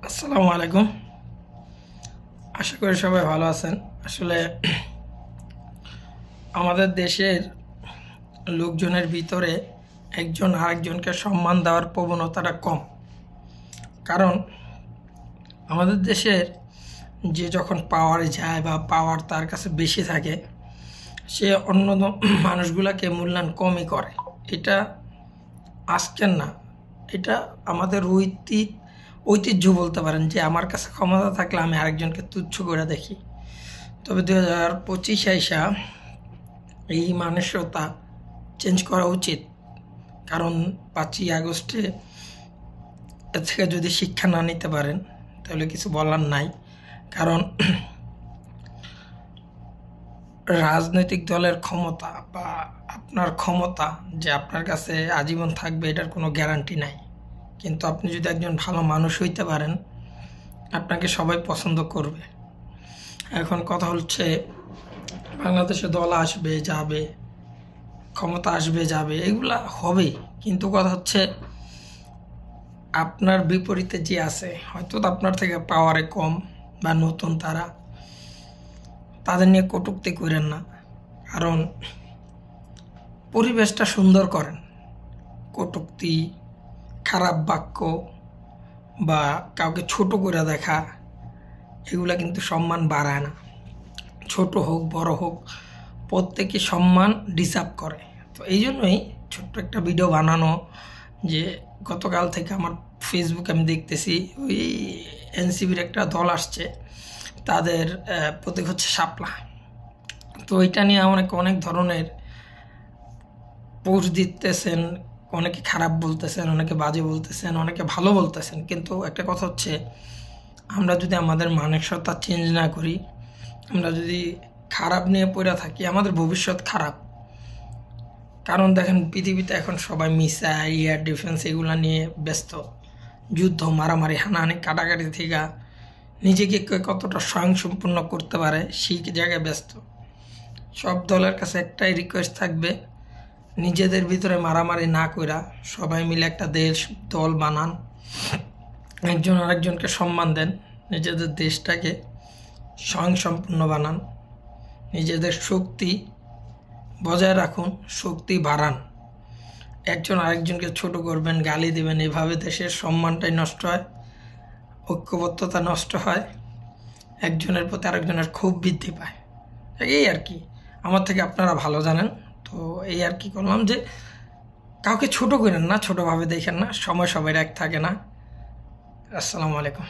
আসসালামু আলাইকুম। আশা করি সবাই ভালো আছেন। আসলে আমাদের দেশের লোকজনের ভিতরে একজন আরেকজনকে সম্মান দেওয়ার প্রবণতাটা কম। কারণ আমাদের দেশের যে যখন পাওয়ারে যায় বা পাওয়ার তার কাছে বেশি থাকে, সে অন্য মানুষগুলোকে মূল্যায়ন কমই করে। এটা আজকের না, এটা আমাদের ঐতিহ্য বলতে পারেন, যে আমার কাছে ক্ষমতা থাকলে আমি আরেকজনকে তুচ্ছ করে দেখি। তবে 2025 আইসা এই মানসিকতা চেঞ্জ করা উচিত। কারণ 5ই আগস্টে এর থেকে যদি শিক্ষা না নিতে পারেন তাহলে কিছু বলার নাই। কারণ রাজনৈতিক দলের ক্ষমতা বা আপনার ক্ষমতা যে আপনার কাছে আজীবন থাকবে, এটার কোনো গ্যারান্টি নাই। কিন্তু আপনি যদি একজন ভালো মানুষ হইতে পারেন, আপনাকে সবাই পছন্দ করবে। এখন কথা হচ্ছে, বাংলাদেশে দল আসবে যাবে, ক্ষমতা আসবে যাবে, এগুলা হবেই। কিন্তু কথা হচ্ছে, আপনার বিপরীতে যে আছে, হয়তো আপনার থেকে পাওয়ারে কম বা নতুন, তাদের নিয়ে কটূক্তি করেন না। কারণ পরিবেশটা সুন্দর করেন। কটূক্তি, খারাপ বাক্য বা কাউকে ছোট করে দেখা, এগুলা কিন্তু সম্মান বাড়ায় না। ছোট হোক বড় হোক, প্রত্যেকে সম্মান ডিজার্ভ করে। তো এই জন্যই ছোট্ট একটা ভিডিও বানানো, যে গতকাল থেকে আমার ফেসবুকে আমি দেখতেছি ওই এনসিবির একটা দল আসছে, তাদের প্রতীক হচ্ছে শাপলা। তো এটা নিয়ে অনেক ধরনের পোস্ট দিতেছেন, অনেকে খারাপ বলতেছেন, অনেকে বাজে বলতেছেন, অনেকে ভালো বলতেছেন। কিন্তু একটা কথা হচ্ছে, আমরা যদি আমাদের মানসিকতা চেঞ্জ না করি, আমরা যদি খারাপ নিয়ে পড়ে থাকি, আমাদের ভবিষ্যৎ খারাপ। কারণ দেখেন, পৃথিবীতে এখন সবাই মিসাইল, এয়ার ডিফেন্স এগুলা নিয়ে ব্যস্ত। যুদ্ধ, মারামারি, হানাহানি, কাটাকাটি থেকে নিজেকে কতটা স্বয়ংসম্পূর্ণ করতে পারে সেই জায়গায় ব্যস্ত। সব দলের কাছে একটাই রিকোয়েস্ট থাকবে, নিজেদের ভিতরে মারামারি না কইরা সবাই মিলে একটা দেশ দল বানান, একজন আরেকজনকে সম্মান দেন, নিজেদের দেশটাকে স্বয়ংসম্পূর্ণ বানান, নিজেদের শক্তি বজায় রাখুন, শক্তি বাড়ান। একজন আরেকজনকে ছোট করবেন, গালি দেবেন, এভাবে দেশের সম্মানটাই নষ্ট হয়, ঐক্যবদ্ধতা নষ্ট হয়, একজনের প্রতি আরেকজনের ক্ষোভ বৃদ্ধি পায়। এই আর কি, আমার থেকে আপনারা ভালো জানেন। তো এই আর কি করলাম, যে কাউকে ছোট করেন না, ছোটোভাবে দেখেন না, সময় সবাই এক থাকে না। আসসালামু আলাইকুম।